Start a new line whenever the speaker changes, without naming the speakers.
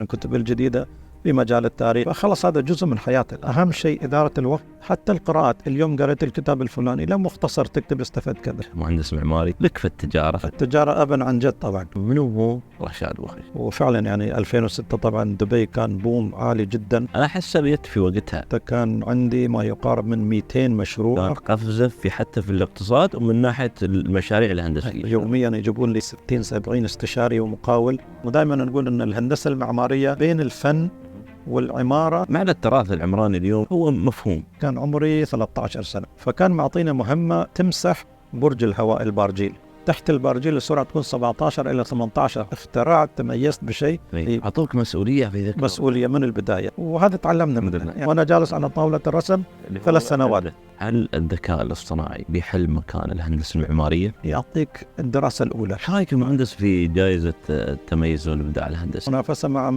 الكتب الجديدة في مجال التاريخ، فخلص هذا جزء من حياتي. أهم شيء إدارة الوقت، حتى القراءات. اليوم قرأت الكتاب الفلاني، لا مختصر تكتب استفاد كذا.
مهندس معماري لك في التجارة.
التجارة أبا عن جد طبعا.
منو هو رشاد بوخيش؟
وفعلا يعني 2006 طبعا دبي كان بوم عالي جدا.
أنا أحس بيت في وقتها
كان عندي ما يقارب من 200 مشروع.
كان قفزة في حتى في الاقتصاد ومن ناحية المشاريع الهندسية.
يوميا يجيبون لي 60-70 استشاري ومقاول. ودائما نقول أن الهندسة المعمارية بين الفن والعمارة.
معنى التراث العمراني اليوم هو مفهوم.
كان عمري 13 سنة، فكان معطينا مهمة تمسح برج الهواء البارجيل. تحت البارجيل السرعة تكون 17 إلى 18. اخترعت، تميزت بشيء.
أعطوك مسؤولية في ذلك.
مسؤولية من البداية، وهذا تعلمنا منه. يعني وأنا جالس على طاولة الرسم 3 سنوات.
هل الذكاء الاصطناعي بيحل مكان الهندسة المعمارية؟
يعطيك الدراسة الأولى.
شو رأيك المهندس في جائزة التميز والإبداع الهندسي؟
منافسة مع